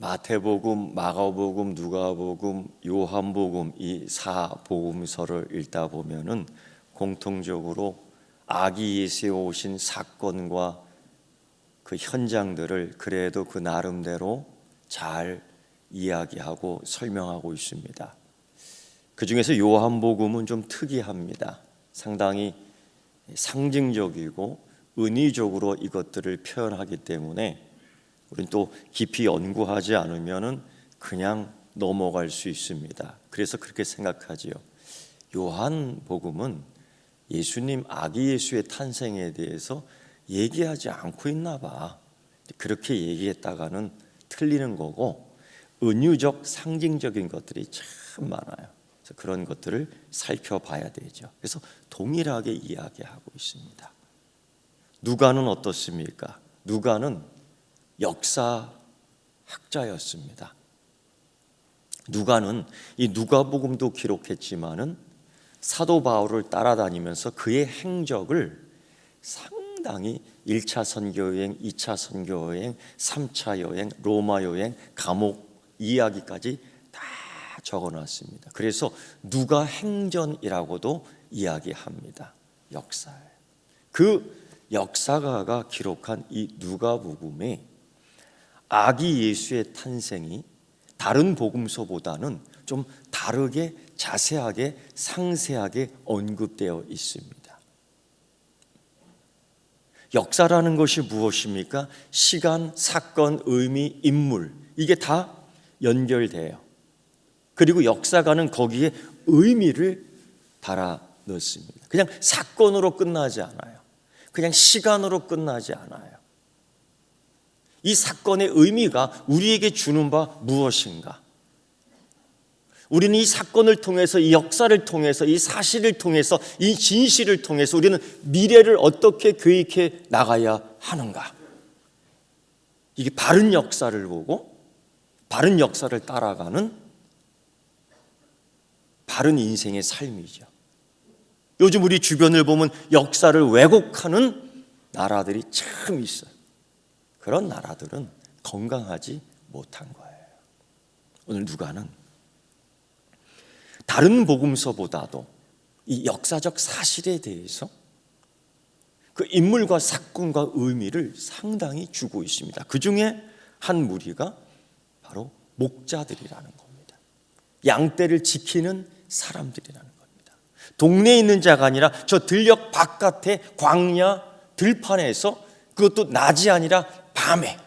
마태복음, 마가복음, 누가복음, 요한복음 이 4복음서를 읽다 보면은 공통적으로 아기 예수에 오신 사건과 그 현장들을 그래도 그 나름대로 잘 이야기하고 설명하고 있습니다. 그 중에서 요한복음은 좀 특이합니다. 상당히 상징적이고 은유적으로 이것들을 표현하기 때문에 우리는 또 깊이 연구하지 않으면은 그냥 넘어갈 수 있습니다. 그래서 그렇게 생각하지요. 요한복음은 예수님 아기 예수의 탄생에 대해서 얘기하지 않고 있나 봐. 그렇게 얘기했다가는 틀리는 거고 은유적 상징적인 것들이 참 많아요. 그래서 그런 것들을 살펴봐야 되죠. 그래서 동일하게 이야기하고 있습니다. 누가는 어떻습니까? 누가는 역사학자였습니다. 누가는 이 누가복음도 기록했지만은 사도 바울을 따라다니면서 그의 행적을 상당히 1차 선교여행, 2차 선교여행, 3차 여행, 로마 여행, 감옥 이야기까지 다 적어놨습니다. 그래서 누가 행전이라고도 이야기합니다. 역사. 그 역사가가 기록한 이 누가복음에 아기 예수의 탄생이 다른 복음서보다는 좀 다르게 자세하게 상세하게 언급되어 있습니다. 역사라는 것이 무엇입니까? 시간, 사건, 의미, 인물 이게 다 연결돼요. 그리고 역사가는 거기에 의미를 달아 넣습니다. 그냥 사건으로 끝나지 않아요. 그냥 시간으로 끝나지 않아요. 이 사건의 의미가 우리에게 주는 바 무엇인가? 우리는 이 사건을 통해서, 이 역사를 통해서, 이 사실을 통해서, 이 진실을 통해서 우리는 미래를 어떻게 계획해 나가야 하는가? 이게 바른 역사를 보고 바른 역사를 따라가는 바른 인생의 삶이죠. 요즘 우리 주변을 보면 역사를 왜곡하는 나라들이 참 있어요. 그런 나라들은 건강하지 못한 거예요. 오늘 누가는 다른 복음서보다도 이 역사적 사실에 대해서 그 인물과 사건과 의미를 상당히 주고 있습니다. 그 중에 한 무리가 바로 목자들이라는 겁니다. 양떼를 지키는 사람들이라는 겁니다. 동네에 있는 자가 아니라 저 들녘 바깥에 광야 들판에서 그것도 낮이 아니라 밤에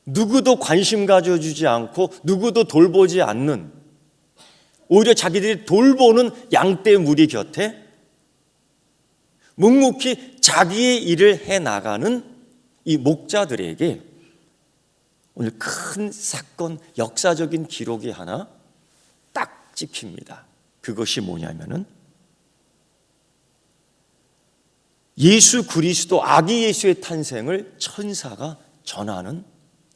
누구도 관심 가져주지 않고 누구도 돌보지 않는 오히려 자기들이 돌보는 양떼 무리 곁에 묵묵히 자기의 일을 해나가는 이 목자들에게 오늘 큰 사건, 역사적인 기록이 하나 딱 찍힙니다. 그것이 뭐냐면은 예수 그리스도 아기 예수의 탄생을 천사가 전하는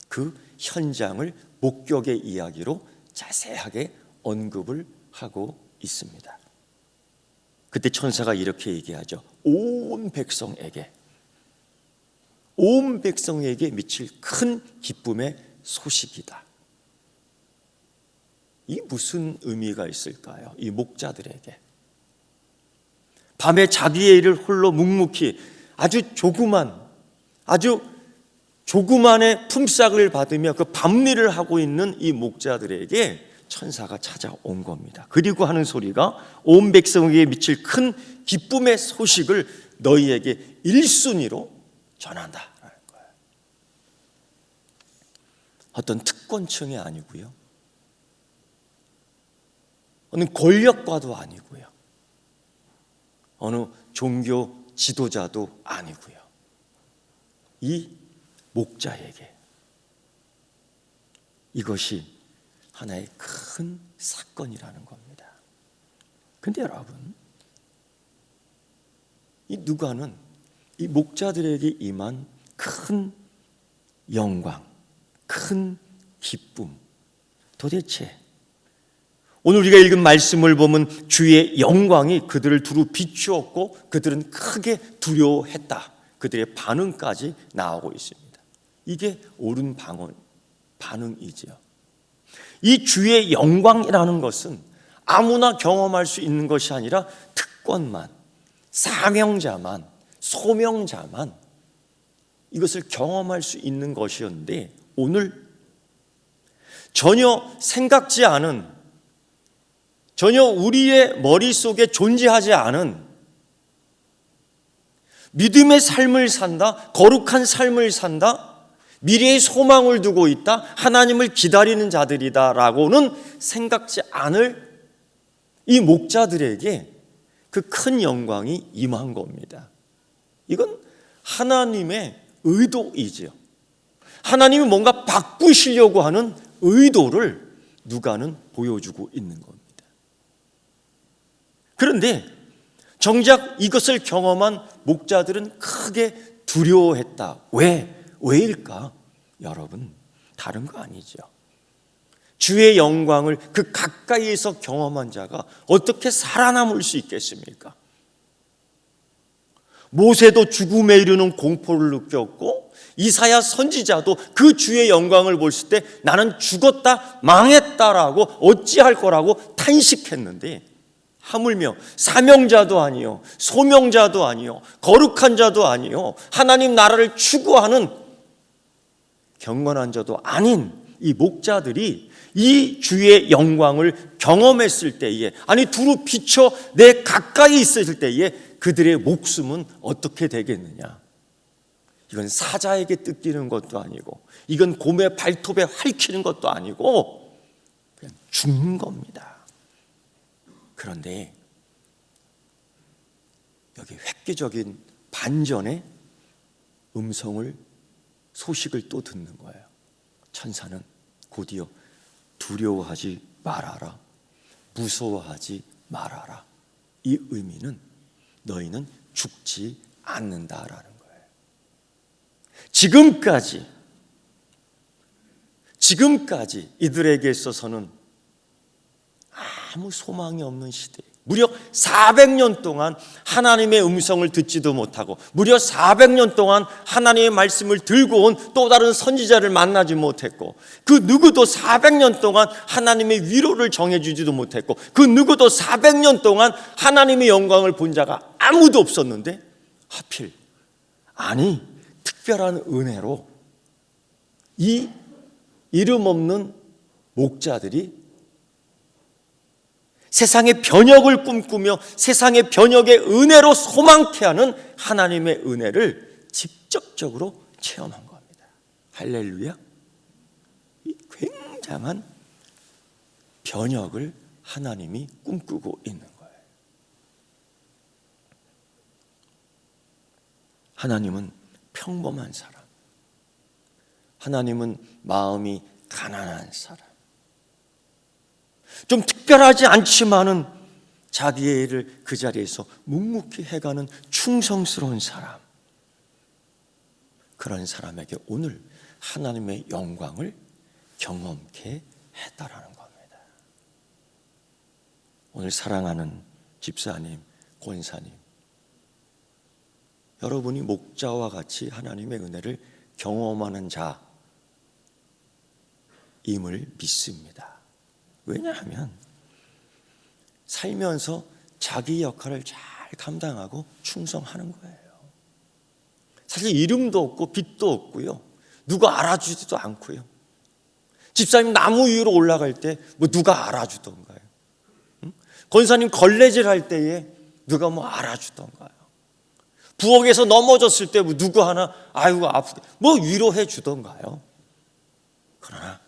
그 현장을 목격의 이야기로 자세하게 언급을 하고 있습니다. 그때 천사가 이렇게 얘기하죠. 온 백성에게 미칠 큰 기쁨의 소식이다. 이 무슨 의미가 있을까요? 이 목자들에게 밤에 자기의 일을 홀로 묵묵히 아주 조그만의 품삯을 받으며 그 밤일을 하고 있는 이 목자들에게 천사가 찾아온 겁니다. 그리고 하는 소리가 온 백성에게 미칠 큰 기쁨의 소식을 너희에게 1순위로 전한다라는 거예요. 어떤 특권층이 아니고요. 어느 권력과도 아니고요. 어느 종교 지도자도 아니고요. 이 목자에게 이것이 하나의 큰 사건이라는 겁니다. 근데 여러분, 이 누가는 이 목자들에게 임한 큰 영광, 큰 기쁨, 도대체 오늘 우리가 읽은 말씀을 보면 주의 영광이 그들을 두루 비추었고 그들은 크게 두려워했다. 그들의 반응까지 나오고 있습니다. 이게 옳은 반응이지요. 이 주의 영광이라는 것은 아무나 경험할 수 있는 것이 아니라 특권만, 사명자만, 소명자만 이것을 경험할 수 있는 것이었는데, 오늘 전혀 생각지 않은, 전혀 우리의 머릿속에 존재하지 않은 믿음의 삶을 산다, 거룩한 삶을 산다, 미래의 소망을 두고 있다, 하나님을 기다리는 자들이다 라고는 생각지 않을 이 목자들에게 그 큰 영광이 임한 겁니다. 이건 하나님의 의도이지요. 하나님이 뭔가 바꾸시려고 하는 의도를 누가는 보여주고 있는 겁니다. 그런데 정작 이것을 경험한 목자들은 크게 두려워했다. 왜일까? 여러분, 다른 거 아니죠. 주의 영광을 그 가까이에서 경험한 자가 어떻게 살아남을 수 있겠습니까? 모세도 죽음에 이르는 공포를 느꼈고, 이사야 선지자도 그 주의 영광을 봤을 때 나는 죽었다, 망했다라고 어찌할 거라고 탄식했는데, 하물며 사명자도 아니요, 소명자도 아니요, 거룩한 자도 아니요, 하나님 나라를 추구하는 경건한 자도 아닌 이 목자들이 이 주의 영광을 경험했을 때에, 아니 두루 비춰 내 가까이 있을 때에 그들의 목숨은 어떻게 되겠느냐? 이건 사자에게 뜯기는 것도 아니고, 이건 곰의 발톱에 핥히는 것도 아니고 그냥 죽는 겁니다. 그런데 여기 획기적인 반전의 소식을 또 듣는 거예요. 천사는 곧이어 두려워하지 말아라, 무서워하지 말아라. 이 의미는 너희는 죽지 않는다라는 거예요. 지금까지 이들에게 있어서는 아무 소망이 없는 시대, 무려 400년 동안 하나님의 음성을 듣지도 못하고, 무려 400년 동안 하나님의 말씀을 들고 온 또 다른 선지자를 만나지 못했고, 그 누구도 400년 동안 하나님의 위로를 정해주지도 못했고, 그 누구도 400년 동안 하나님의 영광을 본 자가 아무도 없었는데, 하필, 아니 특별한 은혜로 이 이름 없는 목자들이 세상의 변혁을 꿈꾸며 세상의 변혁의 은혜로 소망케 하는 하나님의 은혜를 직접적으로 체험한 겁니다. 할렐루야. 이 굉장한 변혁을 하나님이 꿈꾸고 있는 거예요. 하나님은 평범한 사람, 하나님은 마음이 가난한 사람, 좀 특별하지 않지만은 자기의 일을 그 자리에서 묵묵히 해가는 충성스러운 사람, 그런 사람에게 오늘 하나님의 영광을 경험케 했다라는 겁니다. 오늘 사랑하는 집사님, 권사님, 여러분이 목자와 같이 하나님의 은혜를 경험하는 자임을 믿습니다. 왜냐하면 살면서 자기 역할을 잘 감당하고 충성하는 거예요. 사실 이름도 없고 빚도 없고요, 누가 알아주지도 않고요. 집사님 나무 위로 올라갈 때 뭐 누가 알아주던가요? 권사님 걸레질 할 때에 누가 뭐 알아주던가요? 부엌에서 넘어졌을 때 뭐 누구 하나 아이고 아프게 뭐 위로해 주던가요? 그러나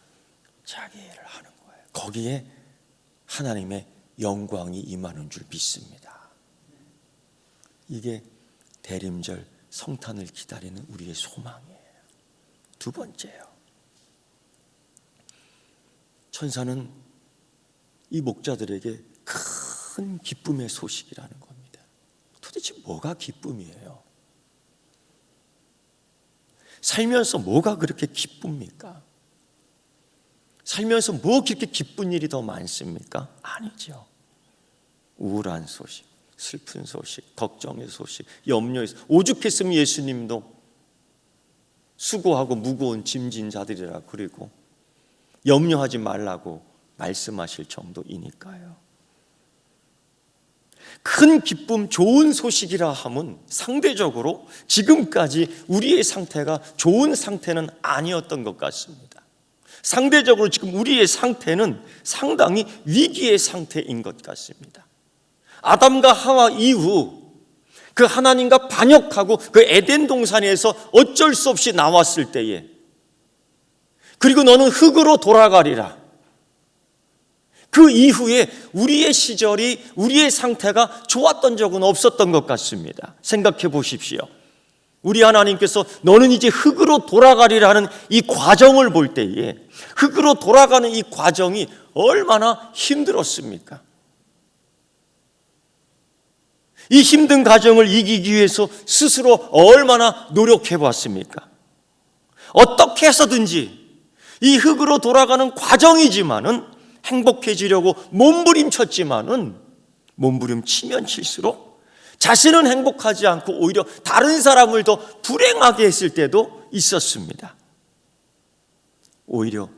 자기 일을 하는 거예요. 거기에 하나님의 영광이 임하는 줄 믿습니다. 이게 대림절 성탄을 기다리는 우리의 소망이에요. 두 번째요, 천사는 이 목자들에게 큰 기쁨의 소식이라는 겁니다. 도대체 뭐가 기쁨이에요? 살면서 뭐가 그렇게 기쁩니까? 살면서 뭐 그렇게 기쁜 일이 더 많습니까? 아니죠. 우울한 소식, 슬픈 소식, 걱정의 소식, 염려의 소식. 오죽했으면 예수님도 수고하고 무거운 짐진 자들이라 그리고 염려하지 말라고 말씀하실 정도이니까요. 큰 기쁨, 좋은 소식이라 함은 상대적으로 지금까지 우리의 상태가 좋은 상태는 아니었던 것 같습니다. 상대적으로 지금 우리의 상태는 상당히 위기의 상태인 것 같습니다. 아담과 하와 이후 그 하나님과 반역하고 그 에덴 동산에서 어쩔 수 없이 나왔을 때에, 그리고 너는 흙으로 돌아가리라, 그 이후에 우리의 시절이, 우리의 상태가 좋았던 적은 없었던 것 같습니다. 생각해 보십시오. 우리 하나님께서 너는 이제 흙으로 돌아가리라는 이 과정을 볼 때에 흙으로 돌아가는 이 과정이 얼마나 힘들었습니까? 이 힘든 과정을 이기기 위해서 스스로 얼마나 노력해 봤습니까? 어떻게 해서든지 이 흙으로 돌아가는 과정이지만은 행복해지려고 몸부림쳤지만은 몸부림치면 칠수록 자신은 행복하지 않고 오히려 다른 사람을 더 불행하게 했을 때도 있었습니다. 오히려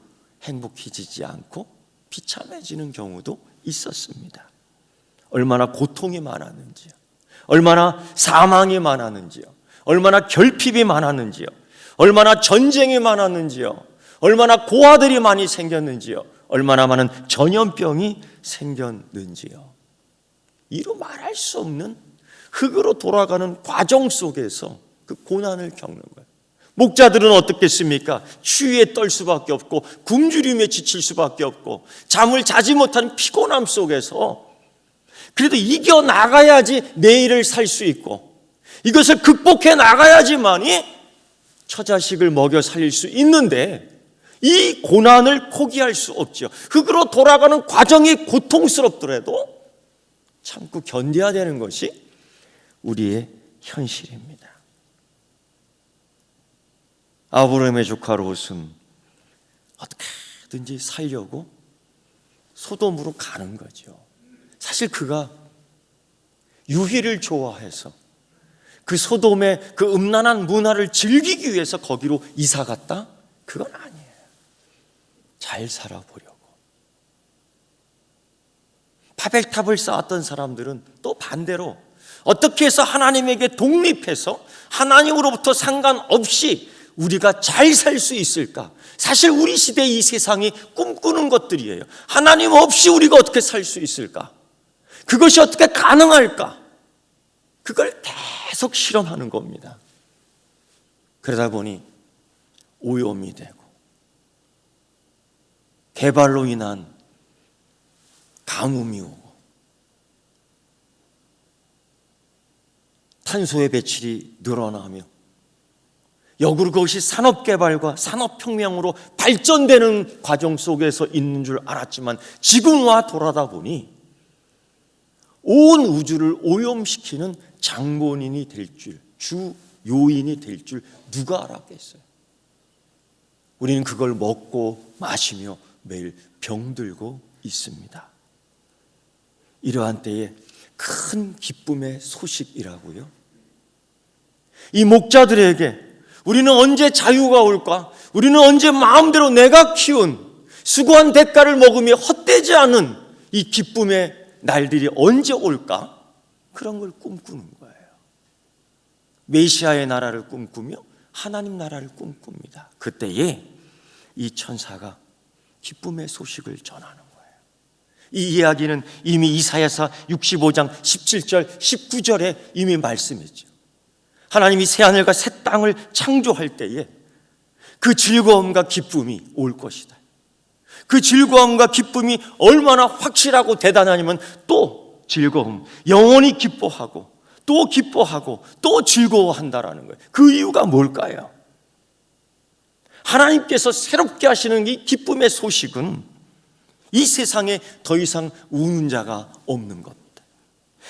행복해지지 않고 비참해지는 경우도 있었습니다. 얼마나 고통이 많았는지요, 얼마나 사망이 많았는지요, 얼마나 결핍이 많았는지요, 얼마나 전쟁이 많았는지요, 얼마나 고아들이 많이 생겼는지요, 얼마나 많은 전염병이 생겼는지요. 이루 말할 수 없는 흙으로 돌아가는 과정 속에서 그 고난을 겪는 거예요. 목자들은 어떻겠습니까? 추위에 떨 수밖에 없고 굶주림에 지칠 수밖에 없고 잠을 자지 못하는 피곤함 속에서 그래도 이겨나가야지 내일을 살 수 있고 이것을 극복해 나가야지만이 처자식을 먹여 살릴 수 있는데 이 고난을 포기할 수 없죠. 흙으로 돌아가는 과정이 고통스럽더라도 참고 견뎌야 되는 것이 우리의 현실입니다. 아브라함의 조카 롯은 어떻게든지 살려고 소돔으로 가는 거죠. 사실 그가 유희를 좋아해서 그 소돔의 그 음란한 문화를 즐기기 위해서 거기로 이사 갔다? 그건 아니에요. 잘 살아보려고. 바벨탑을 쌓았던 사람들은 또 반대로 어떻게 해서 하나님에게 독립해서 하나님으로부터 상관없이 우리가 잘 살 수 있을까? 사실 우리 시대 이 세상이 꿈꾸는 것들이에요. 하나님 없이 우리가 어떻게 살 수 있을까? 그것이 어떻게 가능할까? 그걸 계속 실험하는 겁니다. 그러다 보니 오염이 되고 개발로 인한 가뭄이 오고 탄소의 배출이 늘어나며 역으로 그것이 산업개발과 산업혁명으로 발전되는 과정 속에서 있는 줄 알았지만 지금 와 돌아다 보니 온 우주를 오염시키는 장본인이 될 줄, 주 요인이 될 줄 누가 알았겠어요? 우리는 그걸 먹고 마시며 매일 병들고 있습니다. 이러한 때에 큰 기쁨의 소식이라고요. 이 목자들에게 우리는 언제 자유가 올까? 우리는 언제 마음대로 내가 키운 수고한 대가를 먹으며 헛되지 않은 이 기쁨의 날들이 언제 올까? 그런 걸 꿈꾸는 거예요. 메시아의 나라를 꿈꾸며 하나님 나라를 꿈꿉니다. 그때에 이 천사가 기쁨의 소식을 전하는 거예요. 이 이야기는 이미 이사야서 65장 17절 19절에 이미 말씀했죠. 하나님이 새하늘과 새 땅을 창조할 때에 그 즐거움과 기쁨이 올 것이다. 그 즐거움과 기쁨이 얼마나 확실하고 대단하냐면 또 즐거움, 영원히 기뻐하고 또 기뻐하고 또 즐거워한다라는 거예요. 그 이유가 뭘까요? 하나님께서 새롭게 하시는 이 기쁨의 소식은 이 세상에 더 이상 우는 자가 없는 겁니다.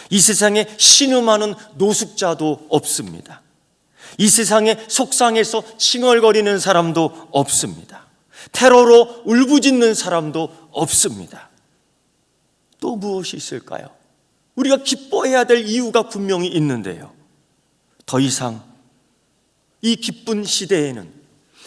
이 세상에 신음하는 노숙자도 없습니다. 이 세상에 속상해서 칭얼거리는 사람도 없습니다. 테러로 울부짖는 사람도 없습니다. 또 무엇이 있을까요? 우리가 기뻐해야 될 이유가 분명히 있는데요. 더 이상 이 기쁜 시대에는,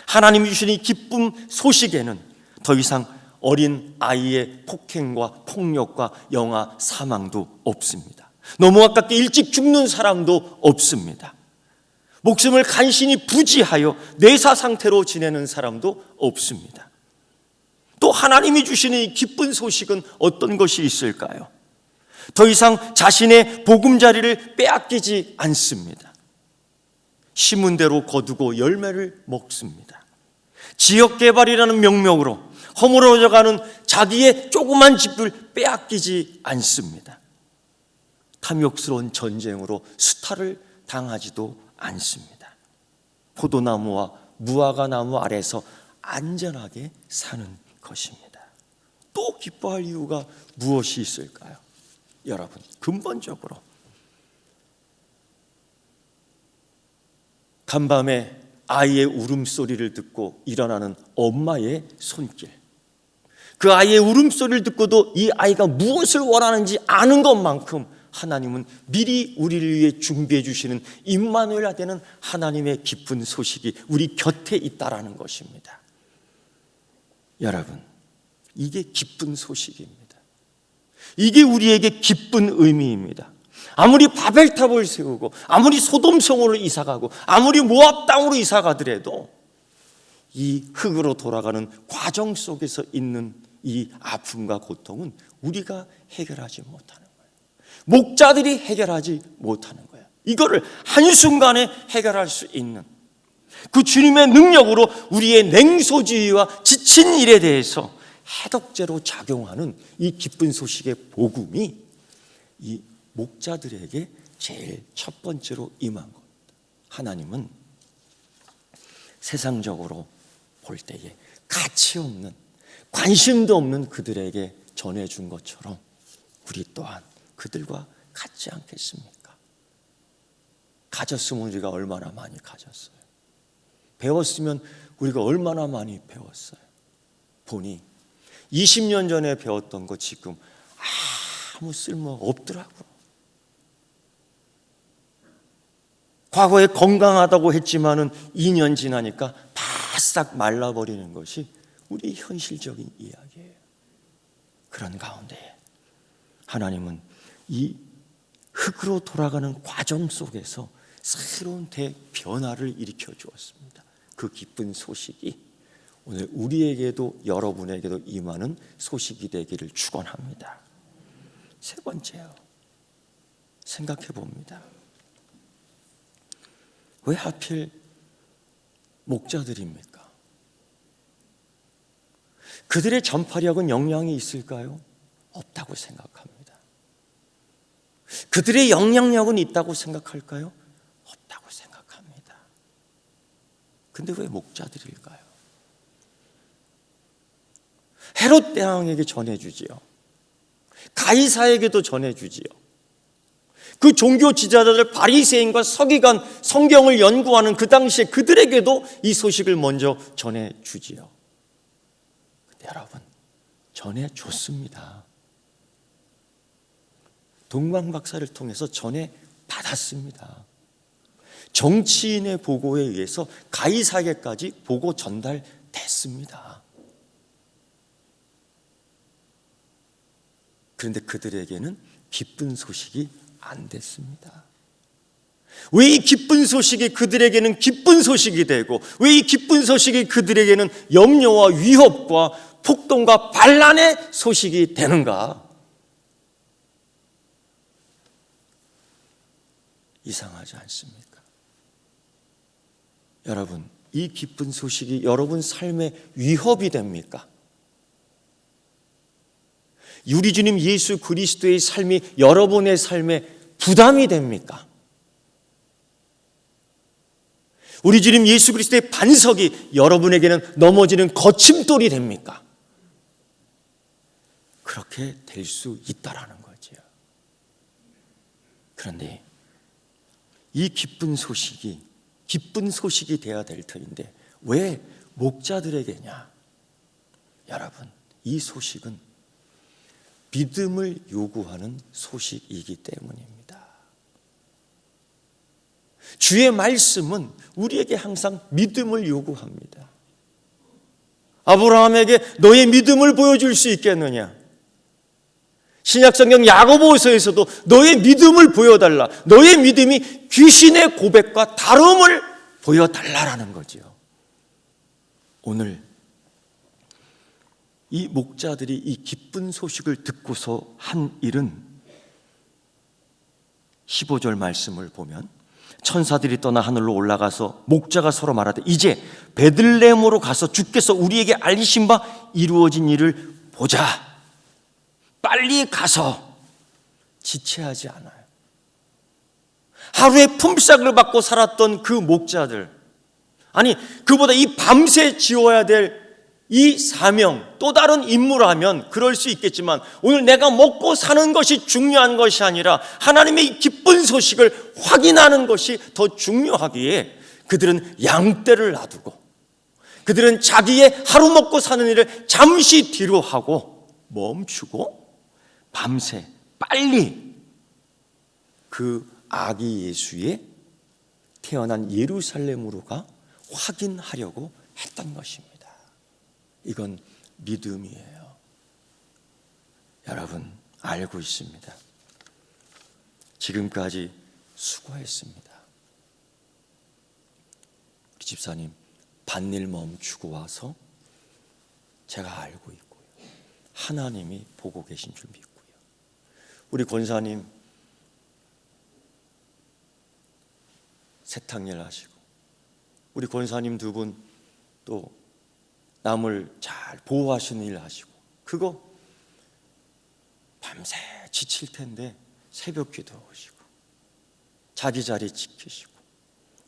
하나님이 주신 이 기쁨 소식에는 더 이상 어린 아이의 폭행과 폭력과 영아 사망도 없습니다. 너무 아깝게 일찍 죽는 사람도 없습니다. 목숨을 간신히 부지하여 뇌사 상태로 지내는 사람도 없습니다. 또 하나님이 주시는 이 기쁜 소식은 어떤 것이 있을까요? 더 이상 자신의 보금자리를 빼앗기지 않습니다. 심은 대로 거두고 열매를 먹습니다. 지역개발이라는 명목으로 허물어져가는 자기의 조그만 집을 빼앗기지 않습니다. 탐욕스러운 전쟁으로 수탈을 당하지도 않습니다. 포도나무와 무화과나무 아래서 안전하게 사는 것입니다. 또 기뻐할 이유가 무엇이 있을까요? 여러분, 근본적으로 간밤에 아이의 울음소리를 듣고 일어나는 엄마의 손길, 그 아이의 울음소리를 듣고도 이 아이가 무엇을 원하는지 아는 것만큼 하나님은 미리 우리를 위해 준비해 주시는 임마누엘 되는 하나님의 기쁜 소식이 우리 곁에 있다라는 것입니다. 여러분, 이게 기쁜 소식입니다. 이게 우리에게 기쁜 의미입니다. 아무리 바벨탑을 세우고 아무리 소돔성으로 이사가고 아무리 모압 땅으로 이사가더라도 이 흙으로 돌아가는 과정 속에서 있는 이 아픔과 고통은 우리가 해결하지 못하는 거예요. 목자들이 해결하지 못하는 거예요. 이거를 한순간에 해결할 수 있는 그 주님의 능력으로 우리의 냉소주의와 지친 일에 대해서 해독제로 작용하는 이 기쁜 소식의 복음이 이 목자들에게 제일 첫 번째로 임한 겁니다. 하나님은 세상적으로 볼 때에 가치 없는, 관심도 없는 그들에게 전해준 것처럼 우리 또한 그들과 같지 않겠습니까? 가졌으면 우리가 얼마나 많이 가졌어요. 배웠으면 우리가 얼마나 많이 배웠어요. 보니 20년 전에 배웠던 거 지금 아무 쓸모 없더라고. 과거에 건강하다고 했지만은 2년 지나니까 바싹 말라버리는 것이 우리 현실적인 이야기예요. 그런 가운데 하나님은 이 흙으로 돌아가는 과정 속에서 새로운 대변화를 일으켜 주었습니다. 그 기쁜 소식이 오늘 우리에게도 여러분에게도 임하는 소식이 되기를 축원합니다. 세 번째요, 생각해 봅니다. 왜 하필 목자들입니까? 그들의 전파력은 영향이 있을까요? 없다고 생각합니다. 그들의 영향력은 있다고 생각할까요? 없다고 생각합니다. 근데 왜 목자들일까요? 헤롯 대왕에게 전해주지요. 가이사에게도 전해주지요. 그 종교 지도자들 바리새인과 서기관, 성경을 연구하는 그 당시에 그들에게도 이 소식을 먼저 전해주지요. 근데 여러분, 전해줬습니다. 동방박사를 통해서 전해받았습니다. 정치인의 보고에 의해서 가이사에게까지 보고 전달됐습니다. 그런데 그들에게는 기쁜 소식이 안 됐습니다. 왜 이 기쁜 소식이 그들에게는 기쁜 소식이 되고 왜 이 기쁜 소식이 그들에게는 염려와 위협과 폭동과 반란의 소식이 되는가? 이상하지 않습니까? 여러분, 이 기쁜 소식이 여러분 삶의 위협이 됩니까? 우리 주님 예수 그리스도의 삶이 여러분의 삶에 부담이 됩니까? 우리 주님 예수 그리스도의 반석이 여러분에게는 넘어지는 거침돌이 됩니까? 그렇게 될 수 있다라는 거죠. 그런데 이 기쁜 소식이 되어야 될 터인데 왜 목자들에게냐? 여러분, 이 소식은 믿음을 요구하는 소식이기 때문입니다. 주의 말씀은 우리에게 항상 믿음을 요구합니다. 아브라함에게 너의 믿음을 보여줄 수 있겠느냐? 신약성경 야고보서에서도 너의 믿음을 보여달라. 너의 믿음이 귀신의 고백과 다름을 보여달라라는 거죠. 오늘 이 목자들이 이 기쁜 소식을 듣고서 한 일은 15절 말씀을 보면 천사들이 떠나 하늘로 올라가서 목자가 서로 말하되 이제 베들레헴으로 가서 주께서 우리에게 알리신 바 이루어진 일을 보자. 빨리 가서 지체하지 않아요. 하루에 품삯을 받고 살았던 그 목자들, 아니 그보다 이 밤새 지어야 될 이 사명, 또 다른 임무라면 그럴 수 있겠지만 오늘 내가 먹고 사는 것이 중요한 것이 아니라 하나님의 기쁜 소식을 확인하는 것이 더 중요하기에 그들은 양떼를 놔두고 그들은 자기의 하루 먹고 사는 일을 잠시 뒤로 하고 멈추고 밤새 빨리 그 아기 예수의 태어난 예루살렘으로 가 확인하려고 했던 것입니다. 이건 믿음이에요. 여러분 알고 있습니다. 지금까지 수고했습니다. 우리 집사님 밭일 멈추고 와서 제가 알고 있고요. 하나님이 보고 계신 줄 믿고요. 우리 권사님 세탁일 하시고 우리 권사님 두 분 또 남을 잘 보호하시는 일 하시고 그거 밤새 지칠 텐데 새벽 기도 오시고 자기 자리 지키시고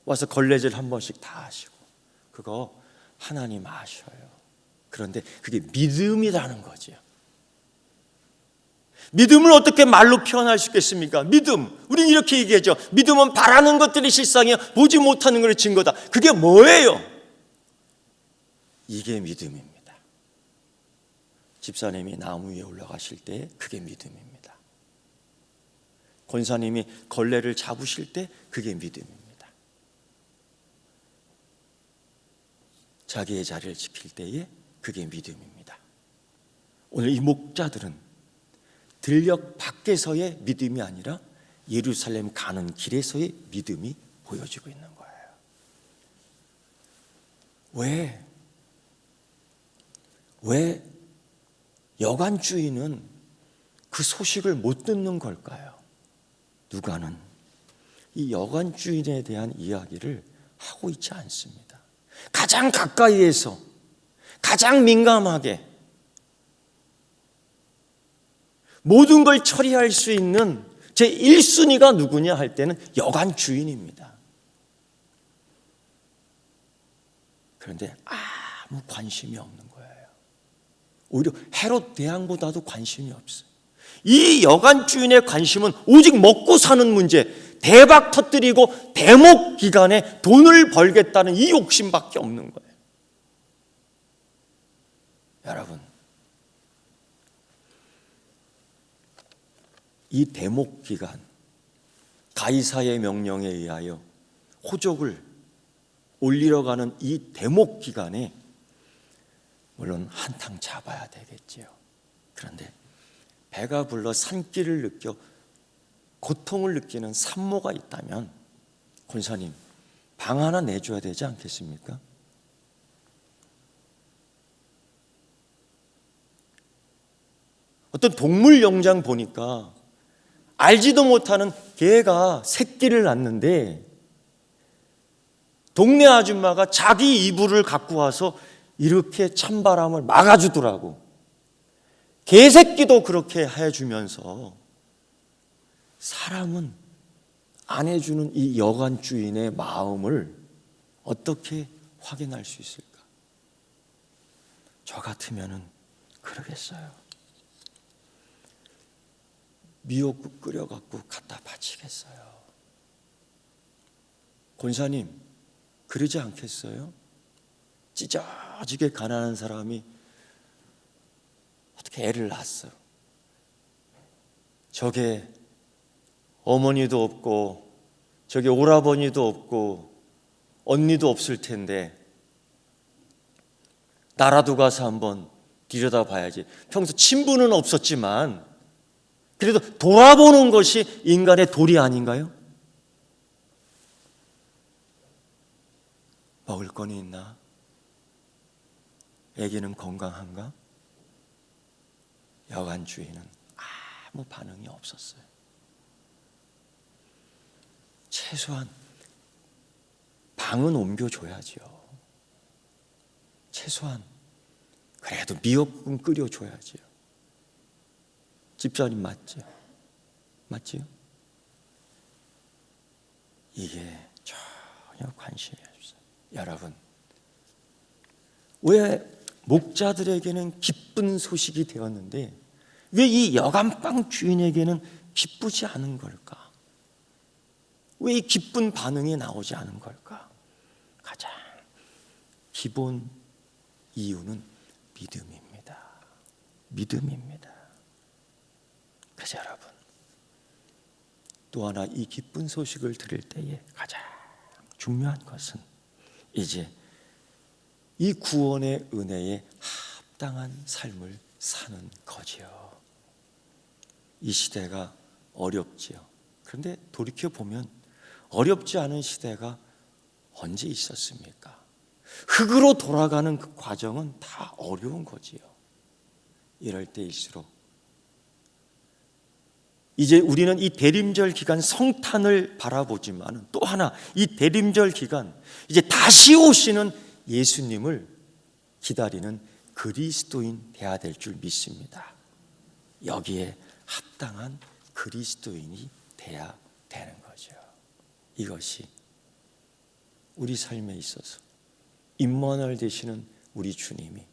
와서 걸레질 한 번씩 다 하시고 그거 하나님 아셔요. 그런데 그게 믿음이라는 거죠. 믿음을 어떻게 말로 표현할 수 있겠습니까? 믿음, 우리는 이렇게 얘기하죠. 믿음은 바라는 것들이 실상이요 보지 못하는 것의 증거다. 그게 뭐예요? 이게 믿음입니다. 집사님이 나무 위에 올라가실 때 그게 믿음입니다. 권사님이 걸레를 잡으실 때 그게 믿음입니다. 자기의 자리를 지킬 때에 그게 믿음입니다. 오늘 이 목자들은 들녘 밖에서의 믿음이 아니라 예루살렘 가는 길에서의 믿음이 보여지고 있는 거예요. 왜 여관주의는 그 소식을 못 듣는 걸까요? 누가는 이 여관주의에 대한 이야기를 하고 있지 않습니다. 가장 가까이에서 가장 민감하게 모든 걸 처리할 수 있는 제 1순위가 누구냐 할 때는 여관 주인입니다. 그런데 아무 관심이 없는 거예요. 오히려 헤롯 대왕보다도 관심이 없어요. 이 여관 주인의 관심은 오직 먹고 사는 문제, 대박 터뜨리고 대목 기간에 돈을 벌겠다는 이 욕심밖에 없는 거예요. 여러분, 이 대목 기간, 가이사의 명령에 의하여 호적을 올리러 가는 이 대목 기간에 물론 한탕 잡아야 되겠지요. 그런데 배가 불러 산길을 느껴 고통을 느끼는 산모가 있다면 권사님 방 하나 내줘야 되지 않겠습니까? 어떤 동물 영장 보니까 알지도 못하는 개가 새끼를 낳는데 동네 아줌마가 자기 이불을 갖고 와서 이렇게 찬바람을 막아주더라고. 개새끼도 그렇게 해주면서 사람은 안 해주는 이 여관 주인의 마음을 어떻게 확인할 수 있을까? 저 같으면은 그러겠어요. 미역국 끓여갖고 갖다 바치겠어요. 권사님 그러지 않겠어요? 찢어지게 가난한 사람이 어떻게 애를 낳았어요. 저게 어머니도 없고 저기 오라버니도 없고 언니도 없을 텐데 나라도 가서 한번 들여다봐야지. 평소 친분은 없었지만 그래도 돌아보는 것이 인간의 도리 아닌가요? 먹을 거는 있나? 애기는 건강한가? 여관 주인은 아무 반응이 없었어요. 최소한 방은 옮겨줘야죠. 최소한 그래도 미역국은 끓여줘야죠. 집사님 맞죠? 맞지요? 이게 전혀 관심이 없어요. 여러분, 왜 목자들에게는 기쁜 소식이 되었는데 왜 이 여간빵 주인에게는 기쁘지 않은 걸까? 왜 이 기쁜 반응이 나오지 않은 걸까? 가장 기본 이유는 믿음입니다. 믿음입니다. 그래서 여러분, 또 하나 이 기쁜 소식을 들을 때에 가장 중요한 것은 이제 이 구원의 은혜에 합당한 삶을 사는 거지요. 이 시대가 어렵지요. 그런데 돌이켜보면 어렵지 않은 시대가 언제 있었습니까? 흙으로 돌아가는 그 과정은 다 어려운 거지요. 이럴 때일수록 이제 우리는 이 대림절 기간 성탄을 바라보지만 또 하나 이 대림절 기간 이제 다시 오시는 예수님을 기다리는 그리스도인 되어야 될 줄 믿습니다. 여기에 합당한 그리스도인이 되어야 되는 거죠. 이것이 우리 삶에 있어서 임마누엘 되시는 우리 주님이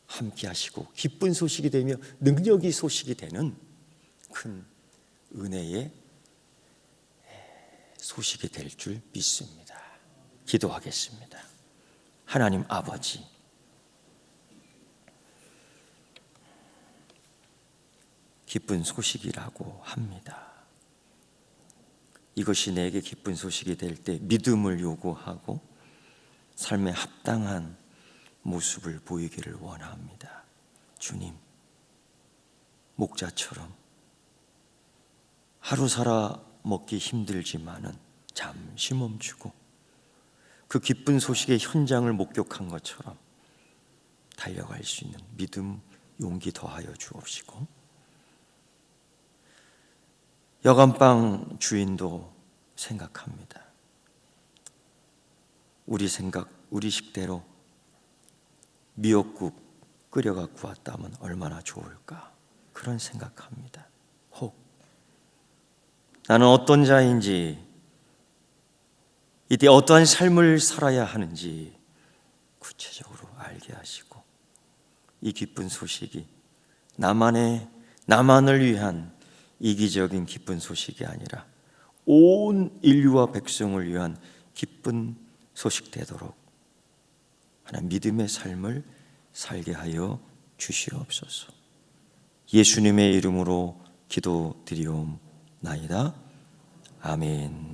함께 하시고 기쁜 소식이 되며 능력이 소식이 되는 큰 은혜의 소식이 될 줄 믿습니다. 기도하겠습니다. 하나님 아버지, 기쁜 소식이라고 합니다. 이것이 내게 기쁜 소식이 될 때 믿음을 요구하고 삶에 합당한 모습을 보이기를 원합니다. 주님, 목자처럼 하루 살아 먹기 힘들지만은 잠시 멈추고 그 기쁜 소식의 현장을 목격한 것처럼 달려갈 수 있는 믿음, 용기 더하여 주옵시고 여간빵 주인도 생각합니다. 우리 생각, 우리 식대로 미역국 끓여갖고 왔다면 얼마나 좋을까 그런 생각합니다. 혹 나는 어떤 자인지 이때 어떠한 삶을 살아야 하는지 구체적으로 알게 하시고 이 기쁜 소식이 나만을 위한 이기적인 기쁜 소식이 아니라 온 인류와 백성을 위한 기쁜 소식 되도록 하나님 믿음의 삶을 살게 하여 주시옵소서. 예수님의 이름으로 기도드리옵나이다. 아멘.